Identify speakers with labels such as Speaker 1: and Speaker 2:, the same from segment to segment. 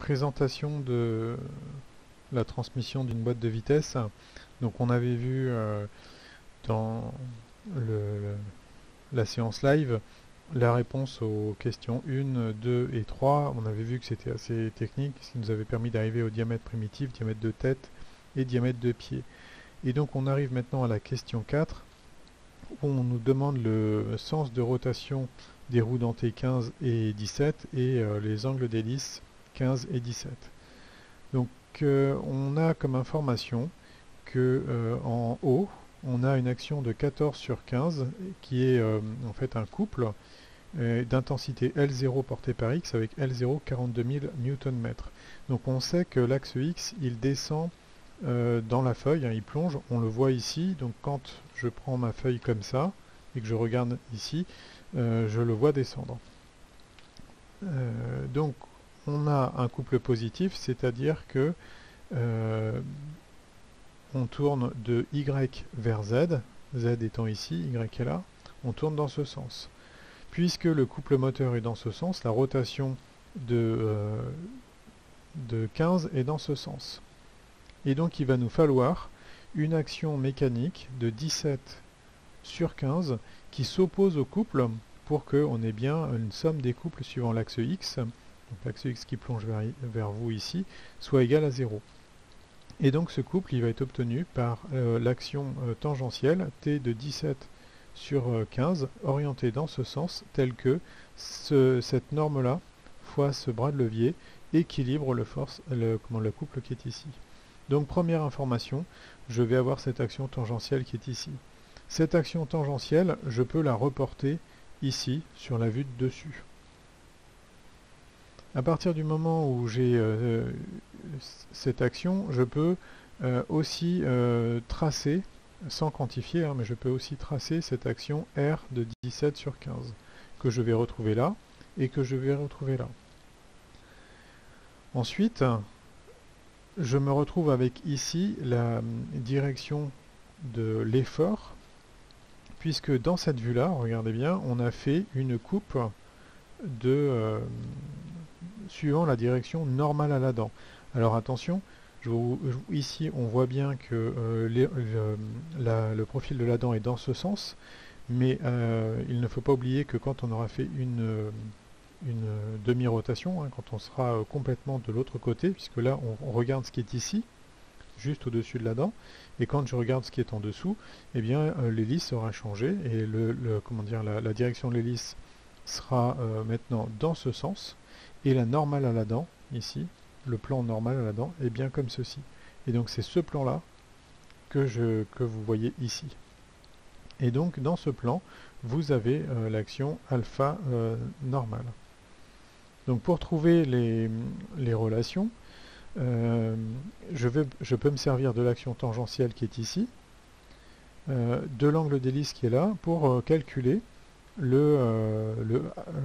Speaker 1: présentation de la transmission d'une boîte de vitesse. Donc on avait vu dans la séance live la réponse aux questions 1, 2 et 3. On avait vu que c'était assez technique, ce qui nous avait permis d'arriver au diamètre primitif, diamètre de tête et diamètre de pied. Et donc on arrive maintenant à la question 4, où on nous demande le sens de rotation des roues dentées 15 et 17 et les angles d'hélice 15 et 17. Donc on a comme information que en haut, on a une action de 14 sur 15 qui est en fait un couple d'intensité L0 portée par X avec L0 42 000 Nm. Donc on sait que l'axe X, il descend dans la feuille, hein, il plonge, on le voit ici. Donc quand je prends ma feuille comme ça et que je regarde ici, je le vois descendre. Donc on a un couple positif, c'est-à-dire que on tourne de Y vers Z, Z étant ici, Y est là, on tourne dans ce sens. Puisque le couple moteur est dans ce sens, la rotation de 15 est dans ce sens. Et donc il va nous falloir une action mécanique de 17 sur 15 qui s'oppose au couple pour qu'on ait bien une somme des couples suivant l'axe X, donc l'axe X qui plonge vers vous ici, soit égal à 0. Et donc ce couple il va être obtenu par l'action tangentielle T de 17 sur 15 orientée dans ce sens, tel que cette norme-là fois ce bras de levier équilibre le couple qui est ici. Donc première information, je vais avoir cette action tangentielle qui est ici. Cette action tangentielle, je peux la reporter ici sur la vue de dessus. À partir du moment où j'ai cette action, je peux aussi tracer, sans quantifier, hein, mais je peux aussi tracer cette action R de 17 sur 15, que je vais retrouver là, et que je vais retrouver là. Ensuite, je me retrouve avec ici la direction de l'effort, puisque dans cette vue-là, regardez bien, on a fait une coupe suivant la direction normale à la dent. Alors attention, ici on voit bien que le profil de la dent est dans ce sens, mais il ne faut pas oublier que quand on aura fait une demi-rotation, hein, quand on sera complètement de l'autre côté, puisque là on regarde ce qui est ici, juste au-dessus de la dent, et quand je regarde ce qui est en dessous, eh bien l'hélice aura changé, et la direction de l'hélice sera maintenant dans ce sens, et la normale à la dent, ici, le plan normal à la dent, est bien comme ceci. Et donc c'est ce plan-là que vous voyez ici. Et donc dans ce plan, vous avez l'action alpha normale. Donc pour trouver les relations, je peux me servir de l'action tangentielle qui est ici, de l'angle d'hélice qui est là, pour calculer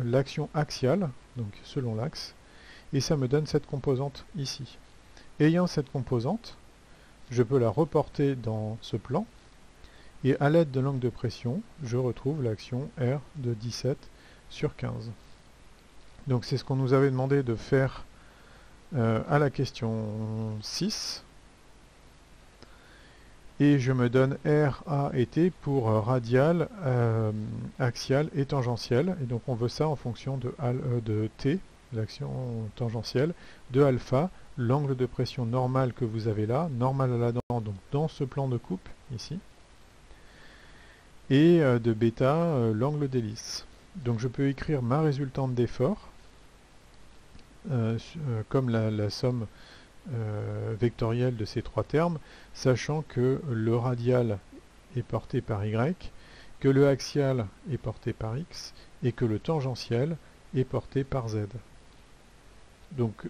Speaker 1: l'action axiale, donc selon l'axe, et ça me donne cette composante ici. Ayant cette composante, je peux la reporter dans ce plan, et à l'aide de l'angle de pression, je retrouve l'action R de 17 sur 15. Donc c'est ce qu'on nous avait demandé de faire à la question 6. Et je me donne R, A et T pour radial, axial et tangentiel. Et donc on veut ça en fonction de T, l'action tangentielle, de alpha, l'angle de pression normal que vous avez là, normal à la dent, donc dans ce plan de coupe, ici, et de bêta, l'angle d'hélice. Donc je peux écrire ma résultante d'effort, comme la somme vectorielle de ces trois termes, sachant que le radial est porté par Y, que le axial est porté par X, et que le tangentiel est porté par Z. Donc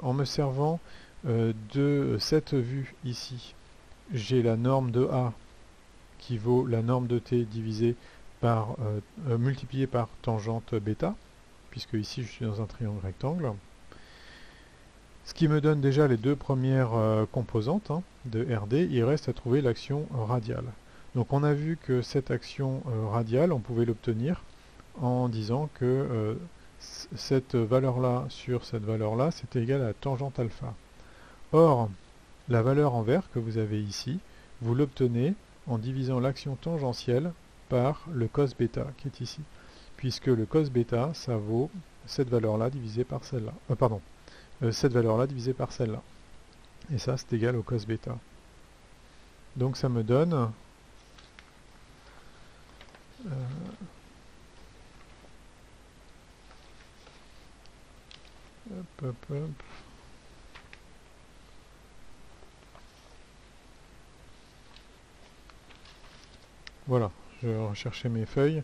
Speaker 1: en me servant de cette vue ici, j'ai la norme de A qui vaut la norme de T divisée par multipliée par tangente bêta, puisque ici je suis dans un triangle rectangle. Ce qui me donne déjà les deux premières composantes de RD. Il reste à trouver l'action radiale. Donc on a vu que cette action radiale, on pouvait l'obtenir en disant que cette valeur-là sur cette valeur-là, c'est égal à tangente alpha. Or, la valeur en vert que vous avez ici, vous l'obtenez en divisant l'action tangentielle par le cos bêta qui est ici. Puisque le cos bêta, ça vaut cette valeur-là divisée par celle-là. Cette valeur-là divisée par celle-là. Et ça, c'est égal au cos bêta. Donc ça me donne... hop, hop, hop. Voilà, je vais rechercher mes feuilles.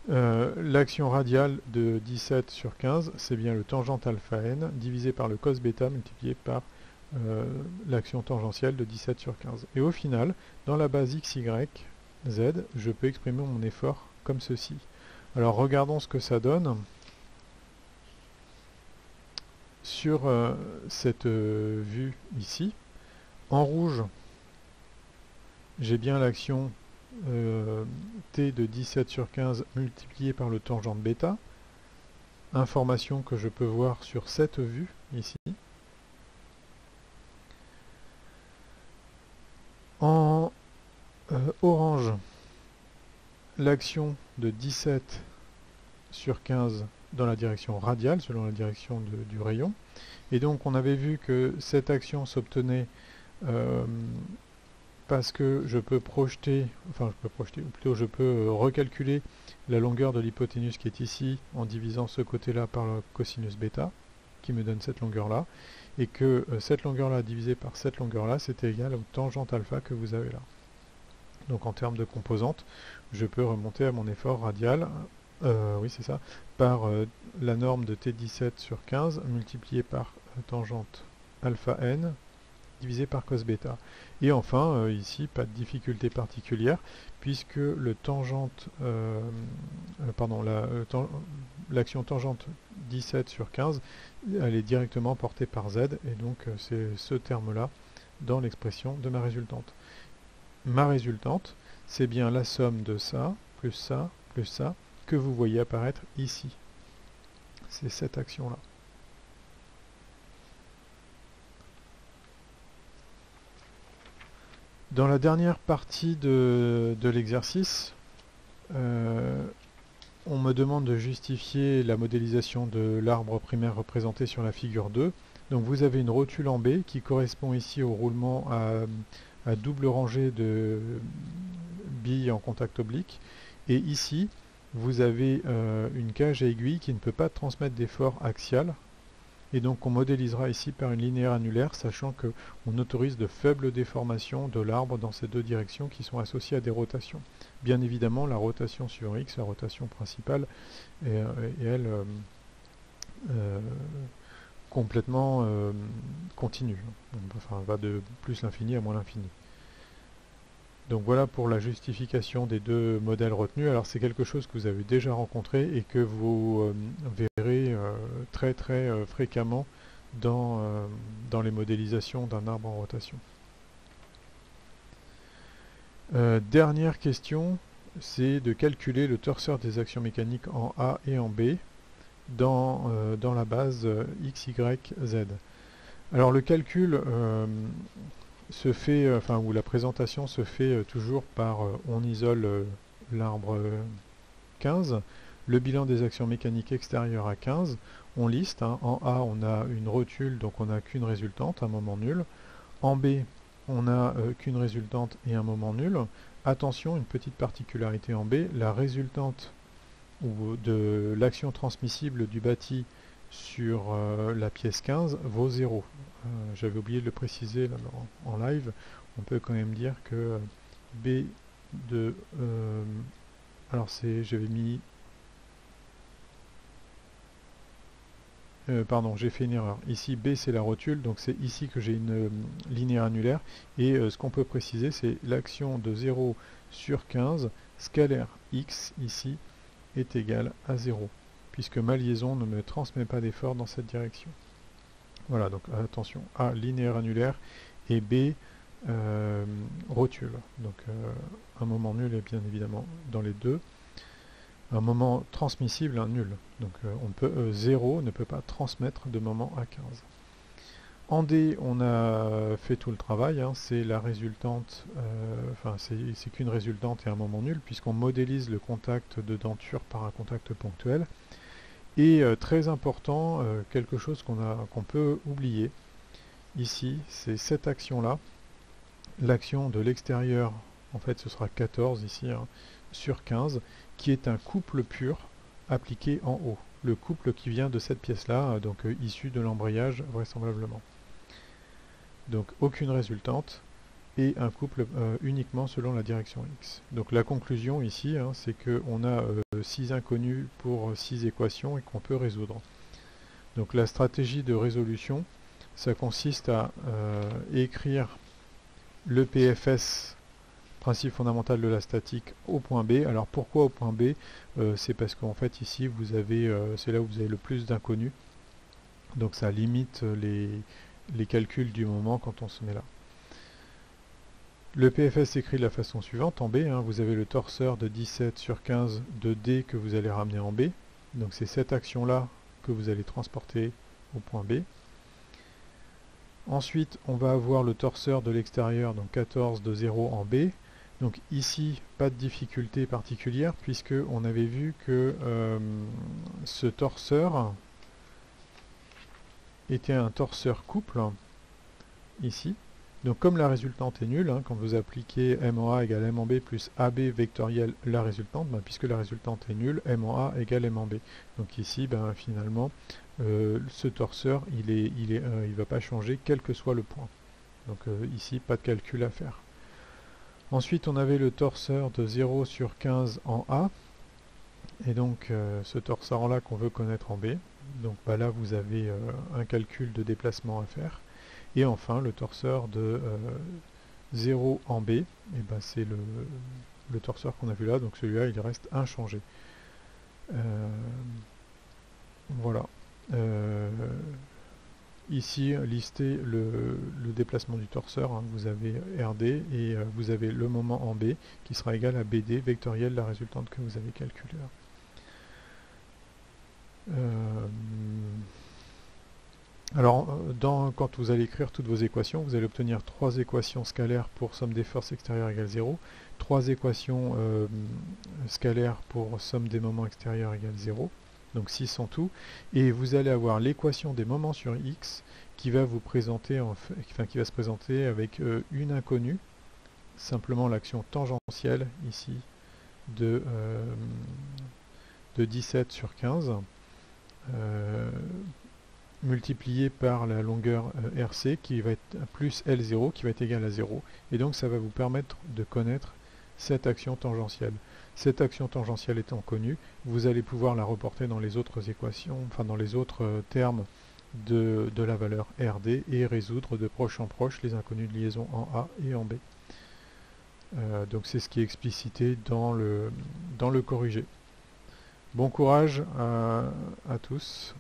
Speaker 1: L'action radiale de 17 sur 15, c'est bien le tangente alpha n divisé par le cos bêta multiplié par l'action tangentielle de 17 sur 15. Et au final, dans la base x, y, z, je peux exprimer mon effort comme ceci. Alors regardons ce que ça donne. Sur cette vue ici, en rouge, j'ai bien l'action t de 17 sur 15 multiplié par le tangente bêta, information que je peux voir sur cette vue ici. En orange, l'action de 17 sur 15 dans la direction radiale, selon la direction du rayon. Et donc on avait vu que cette action s'obtenait parce que je peux projeter, ou plutôt je peux recalculer la longueur de l'hypoténuse qui est ici en divisant ce côté-là par le cosinus bêta, qui me donne cette longueur-là, et que cette longueur-là divisée par cette longueur-là, c'est égal au tangente alpha que vous avez là. Donc en termes de composantes, je peux remonter à mon effort radial, oui c'est ça, par la norme de T17 sur 15 multiplié par tangente alpha n divisé par cos bêta. Et enfin, ici, pas de difficulté particulière, puisque le tangente, l'action tangente 17 sur 15, elle est directement portée par z, et donc c'est ce terme-là dans l'expression de ma résultante. Ma résultante, c'est bien la somme de ça, plus ça, que vous voyez apparaître ici. C'est cette action-là. Dans la dernière partie de l'exercice, on me demande de justifier la modélisation de l'arbre primaire représenté sur la figure 2. Donc vous avez une rotule en B qui correspond ici au roulement à double rangée de billes en contact oblique. Et ici, vous avez une cage à aiguille qui ne peut pas transmettre d'effort axial. Et donc on modélisera ici par une linéaire annulaire, sachant qu'on autorise de faibles déformations de l'arbre dans ces deux directions qui sont associées à des rotations. Bien évidemment, la rotation sur X, la rotation principale, est elle complètement continue. Enfin, va de plus l'infini à moins l'infini. Donc voilà pour la justification des deux modèles retenus. Alors c'est quelque chose que vous avez déjà rencontré et que vous verrez très fréquemment dans les modélisations d'un arbre en rotation. Dernière question, c'est de calculer le torseur des actions mécaniques en A et en B dans la base X, Y, Z. Alors le calcul se fait, où la présentation se fait toujours par on isole l'arbre 15, le bilan des actions mécaniques extérieures à 15, on liste, hein. En A on a une rotule, donc on n'a qu'une résultante, un moment nul. En B on n'a qu'une résultante et un moment nul. Attention, une petite particularité en B, la résultante ou de l'action transmissible du bâti sur la pièce 15 vaut 0. J'avais oublié de le préciser là, en live. On peut quand même dire que B de... alors j'avais mis... pardon, j'ai fait une erreur. Ici, B, c'est la rotule, donc c'est ici que j'ai une linéaire annulaire. Et ce qu'on peut préciser, c'est l'action de 0 sur 15, scalaire x, ici, est égale à 0, puisque ma liaison ne me transmet pas d'effort dans cette direction. Voilà, donc attention, A, linéaire annulaire, et B, rotule. Donc un moment nul est bien évidemment dans les deux. un moment transmissible, un nul. Donc 0 ne peut pas transmettre de moment à 15. En D, on a fait tout le travail, hein, c'est la résultante, c'est qu'une résultante et un moment nul, puisqu'on modélise le contact de denture par un contact ponctuel. Et très important, quelque chose qu'on peut oublier ici, c'est cette action-là, l'action de l'extérieur, en fait ce sera 14 ici, hein, sur 15, qui est un couple pur appliqué en haut. Le couple qui vient de cette pièce-là, donc issu de l'embrayage vraisemblablement. Donc aucune résultante et un couple uniquement selon la direction X. Donc la conclusion ici, hein, c'est qu'on a 6 inconnus pour 6 équations et qu'on peut résoudre. Donc la stratégie de résolution, ça consiste à écrire le PFS, principe fondamental de la statique, au point B. Alors pourquoi au point B? C'est parce qu'en fait ici vous avez, c'est là où vous avez le plus d'inconnus. Donc ça limite les calculs du moment quand on se met là. Le PFS s'écrit de la façon suivante, en B, hein, vous avez le torseur de 17 sur 15 de D que vous allez ramener en B. Donc c'est cette action-là que vous allez transporter au point B. Ensuite, on va avoir le torseur de l'extérieur, donc 14 de 0 en B. Donc ici, pas de difficulté particulière, puisque on avait vu que ce torseur était un torseur couple, ici. Donc comme la résultante est nulle, hein, quand vous appliquez M en A égale M en B plus AB vectoriel la résultante, puisque la résultante est nulle, M en A égale M en B. Donc ici, finalement, ce torseur, il va pas changer quel que soit le point. Donc ici, pas de calcul à faire. Ensuite, on avait le torseur de 0 sur 15 en A. Et donc ce torseur-là qu'on veut connaître en B. Donc là, vous avez un calcul de déplacement à faire. Et enfin, le torseur de 0 en B, et c'est le torseur qu'on a vu là, donc celui-là il reste inchangé. Voilà. Ici, listé le déplacement du torseur, hein, vous avez RD et vous avez le moment en B qui sera égal à BD vectoriel, la résultante que vous avez calculée là. Alors, quand vous allez écrire toutes vos équations, vous allez obtenir 3 équations scalaires pour somme des forces extérieures égale 0, 3 équations scalaires pour somme des moments extérieurs égale 0, donc 6 en tout, et vous allez avoir l'équation des moments sur x qui va vous présenter, qui va se présenter avec une inconnue, simplement l'action tangentielle ici de 17 sur 15, multiplié par la longueur RC qui va être plus L0 qui va être égal à 0. Et donc ça va vous permettre de connaître cette action tangentielle. Cette action tangentielle étant connue, vous allez pouvoir la reporter dans les autres équations, enfin dans les autres termes de la valeur RD et résoudre de proche en proche les inconnues de liaison en A et en B. Donc c'est ce qui est explicité dans le corrigé. Bon courage à tous.